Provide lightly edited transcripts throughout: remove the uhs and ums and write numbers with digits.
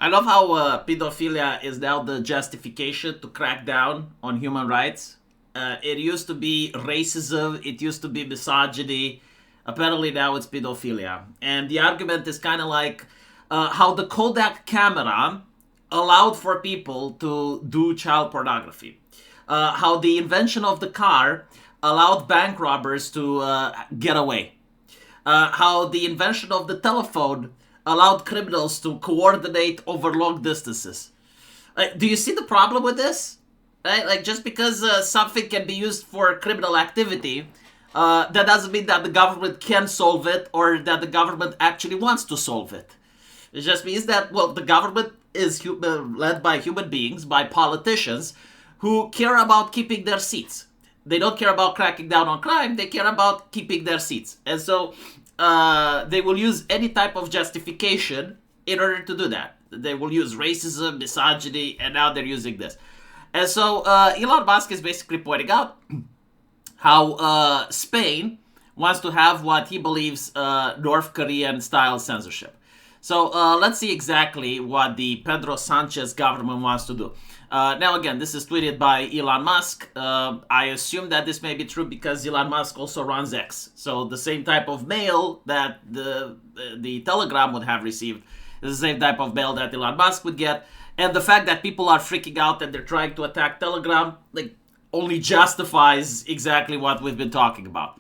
I love how pedophilia is now the justification to crack down on human rights. It used to be racism, it used to be misogyny. Apparently now it's pedophilia. And the argument is kind of like how the Kodak camera allowed for people to do child pornography. How the invention of the car allowed bank robbers to get away. How the invention of the telephone allowed criminals to coordinate over long distances. Do you see the problem with this? Right? Like, just because something can be used for criminal activity, that doesn't mean that the government can solve it or that the government actually wants to solve it. It just means that, well, the government is led by human beings, by politicians who care about keeping their seats. They don't care about cracking down on crime, they care about keeping their seats. And so they will use any type of justification in order to do that. They will use racism, misogyny, and now they're using this. And so Elon Musk is basically pointing out how Spain wants to have what he believes North Korean style censorship. So let's see exactly what the Pedro Sanchez government wants to do. Now, again, this is tweeted by Elon Musk. I assume that this may be true because Elon Musk also runs X. So the same type of mail that the Telegram would have received is the same type of mail that Elon Musk would get. And the fact that people are freaking out and they're trying to attack Telegram, like, only justifies exactly what we've been talking about.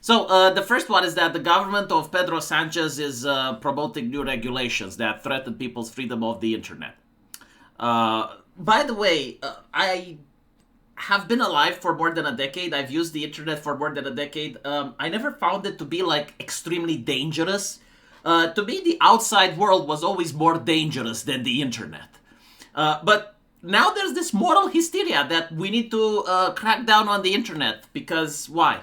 So the first one is that the government of Pedro Sanchez is promoting new regulations that threaten people's freedom of the internet. By the way, I have been alive for more than a decade. I've used the internet for more than a decade. I never found it to be like extremely dangerous. To me, the outside world was always more dangerous than the internet. But now there's this moral hysteria that we need to crack down on the internet because why?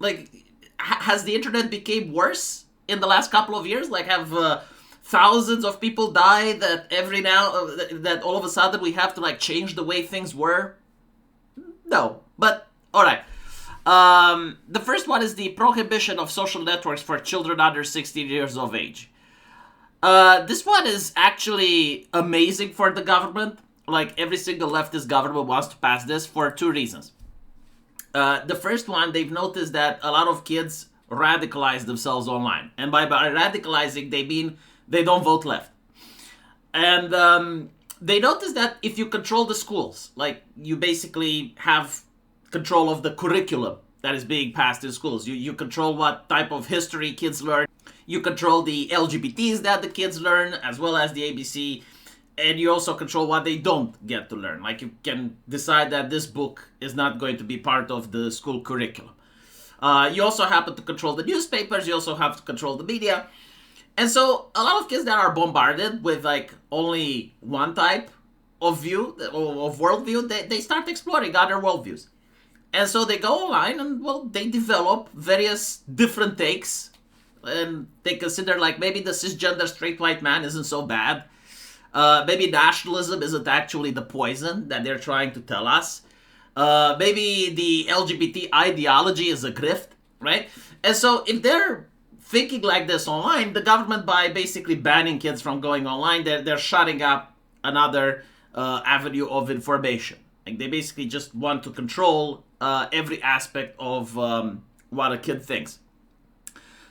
Like, has the internet become worse in the last couple of years? Like, have thousands of people died that all of a sudden we have to like change the way things were? No, but all right. The first one is the prohibition of social networks for children under 16 years of age. This one is actually amazing for the government. Like, every single leftist government wants to pass this for two reasons. The first one, they've noticed that a lot of kids radicalize themselves online. And by radicalizing, they mean they don't vote left. And they noticed that if you control the schools, like, you basically have control of the curriculum that is being passed in schools. You control what type of history kids learn. You control the LGBTs that the kids learn, as well as the ABC. And you also control what they don't get to learn. Like, you can decide that this book is not going to be part of the school curriculum. You also happen to control the newspapers. You also have to control the media. And so a lot of kids that are bombarded with like only one type of view, of worldview, they start exploring other worldviews. And so they go online and, well, they develop various different takes. And they consider, like, maybe the cisgender straight white man isn't so bad. Maybe nationalism isn't actually the poison that they're trying to tell us. Maybe the LGBT ideology is a grift, right? And so if they're thinking like this online, the government, by basically banning kids from going online, they're shutting up another avenue of information. Like, they basically just want to control every aspect of what a kid thinks.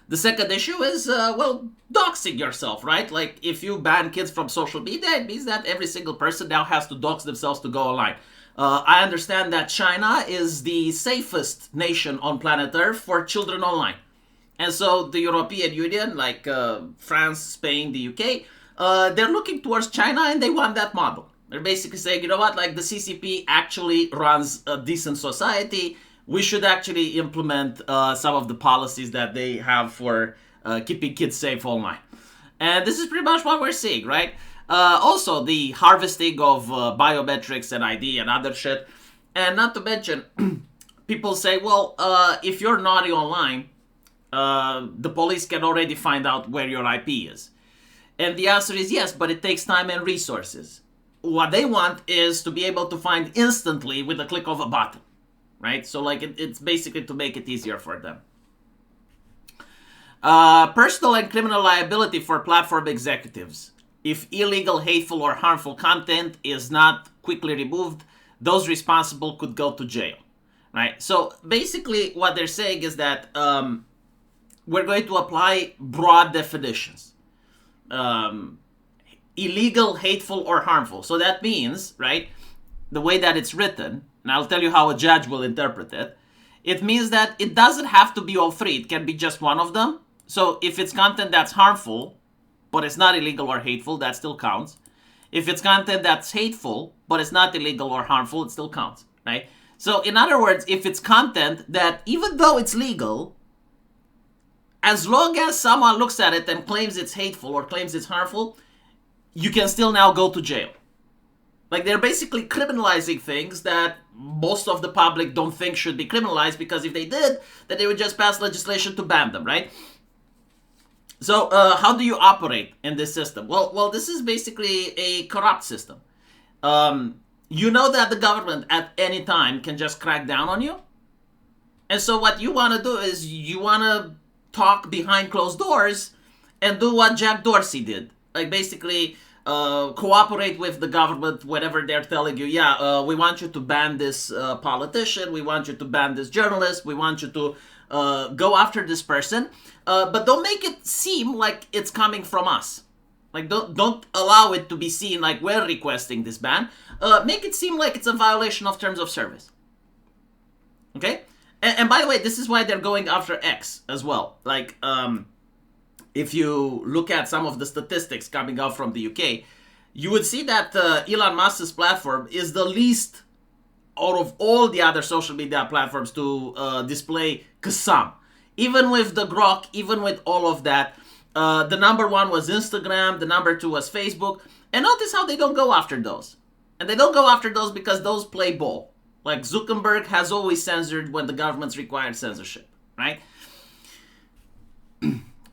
The second issue is, doxing yourself, right? Like, if you ban kids from social media, it means that every single person now has to dox themselves to go online. I understand that China is the safest nation on planet Earth for children online. And so the European Union, like France, Spain, the UK, they're looking towards China and they want that model. They're basically saying, you know what, like, the CCP actually runs a decent society. We should actually implement some of the policies that they have for keeping kids safe online. And this is pretty much what we're seeing, right? Also, the harvesting of biometrics and ID and other shit. And not to mention, people say, well, if you're naughty online, the police can already find out where your IP is. And the answer is yes, but it takes time and resources. What they want is to be able to find instantly with a click of a button. Right? So, like, it's basically to make it easier for them. Personal and criminal liability for platform executives. If illegal, hateful, or harmful content is not quickly removed, those responsible could go to jail. Right? So basically, what they're saying is that we're going to apply broad definitions. Illegal, hateful, or harmful. So that means, right, the way that it's written, and I'll tell you how a judge will interpret it, it means that it doesn't have to be all three. It can be just one of them. So if it's content that's harmful, but it's not illegal or hateful, that still counts. If it's content that's hateful, but it's not illegal or harmful, it still counts, right? So in other words, if it's content that, even though it's legal, as long as someone looks at it and claims it's hateful or claims it's harmful, you can still now go to jail. Like, they're basically criminalizing things that most of the public don't think should be criminalized, because if they did, then they would just pass legislation to ban them, right? So how do you operate in this system? Well, this is basically a corrupt system. You know that the government at any time can just crack down on you. And so what you want to do is you want to talk behind closed doors and do what Jack Dorsey did. Like, basically cooperate with the government whenever they're telling you, we want you to ban this politician, we want you to ban this journalist, we want you to go after this person, but don't make it seem like it's coming from us. Like, don't allow it to be seen like we're requesting this ban. Make it seem like it's a violation of terms of service. Okay? And by the way, this is why they're going after X as well. Like, if you look at some of the statistics coming out from the UK, you would see that Elon Musk's platform is the least out of all the other social media platforms to display Qassam. Even with the Grok, even with all of that, the number one was Instagram, the number two was Facebook. And notice how they don't go after those. And they don't go after those because those play ball. Like, Zuckerberg has always censored when the government's required censorship, right?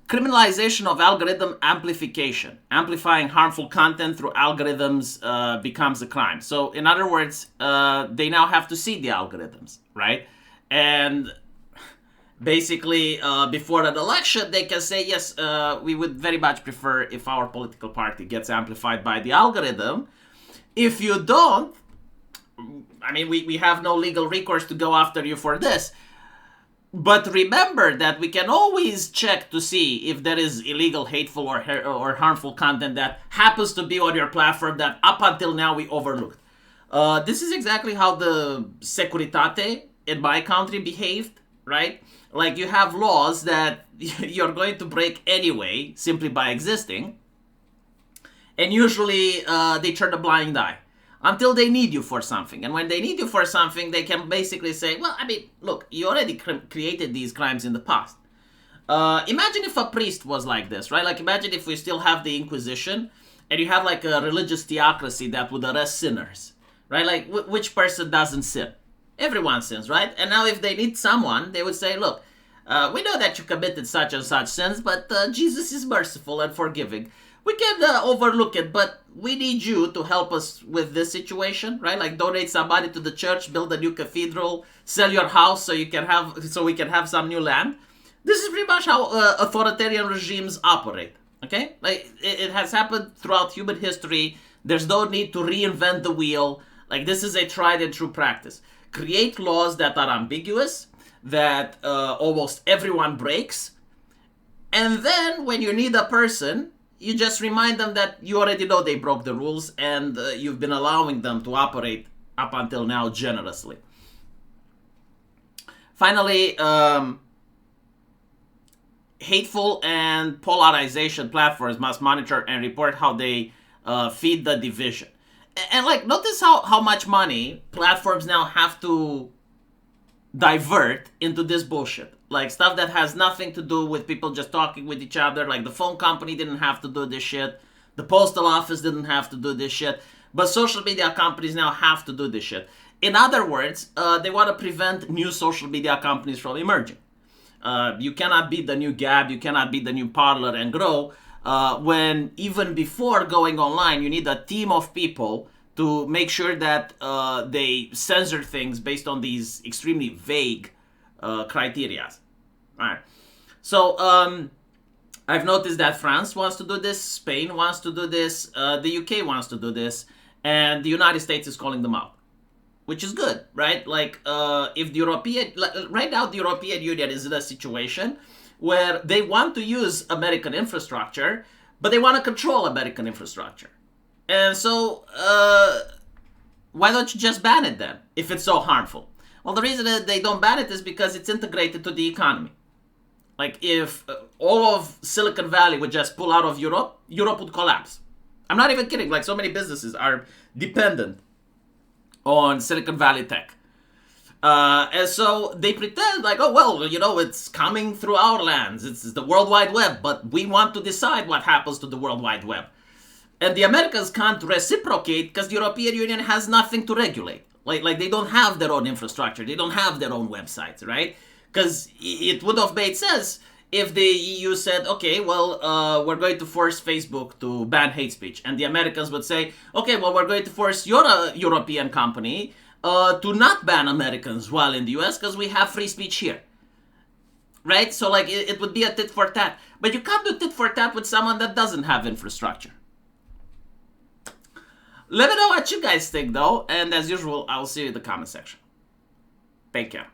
Criminalization of algorithm amplification. Amplifying harmful content through algorithms becomes a crime. So, in other words, they now have to see the algorithms, right? And basically, before an election, they can say, yes, we would very much prefer if our political party gets amplified by the algorithm. If you don't, I mean, we have no legal recourse to go after you for this. But remember that we can always check to see if there is illegal, hateful, or harmful content that happens to be on your platform that up until now we overlooked. This is exactly how the Securitate in my country behaved, right? Like, you have laws that you're going to break anyway, simply by existing. And usually they turn a blind eye until they need you for something. And when they need you for something, they can basically say, well, I mean, look, you already created these crimes in the past. Imagine if a priest was like this, right? Like, imagine if we still have the Inquisition and you have like a religious theocracy that would arrest sinners, right? Like, which person doesn't sin? Everyone sins, right? And now if they need someone, they would say, look, we know that you committed such and such sins, but Jesus is merciful and forgiving. We can overlook it, but we need you to help us with this situation, right? Like, donate somebody to the church, build a new cathedral, sell your house so we can have some new land. This is pretty much how authoritarian regimes operate, okay? Like, it has happened throughout human history. There's no need to reinvent the wheel. Like, this is a tried and true practice. Create laws that are ambiguous, that almost everyone breaks, and then when you need a person, you just remind them that you already know they broke the rules and you've been allowing them to operate up until now generously. Finally, hateful and polarization platforms must monitor and report how they feed the division. And like, notice how much money platforms now have to divert into this bullshit. Like, stuff that has nothing to do with people just talking with each other. Like, the phone company didn't have to do this shit. The postal office didn't have to do this shit. But social media companies now have to do this shit. In other words, they want to prevent new social media companies from emerging. You cannot be the new Gab, you cannot be the new Parler and grow when even before going online, you need a team of people to make sure that they censor things based on these extremely vague criteria. All right. So I've noticed that France wants to do this, Spain wants to do this, the UK wants to do this, and the United States is calling them out, which is good, right? Like, if the European, right now, the European Union is in a situation where they want to use American infrastructure, but they want to control American infrastructure. And so, why don't you just ban it then, if it's so harmful? Well, the reason that they don't ban it is because it's integrated to the economy. Like, if all of Silicon Valley would just pull out of Europe, Europe would collapse. I'm not even kidding. Like, so many businesses are dependent on Silicon Valley tech. And so they pretend like, oh, well, you know, it's coming through our lands. It's the World Wide Web, but we want to decide what happens to the World Wide Web. And the Americans can't reciprocate because the European Union has nothing to regulate. Like they don't have their own infrastructure. They don't have their own websites, right? Because it would have made sense if the EU said, okay, well, we're going to force Facebook to ban hate speech. And the Americans would say, okay, well, we're going to force your European company to not ban Americans while in the US because we have free speech here. Right? So, like, it would be a tit for tat. But you can't do tit for tat with someone that doesn't have infrastructure. Let me know what you guys think, though. And as usual, I will see you in the comment section. Take care.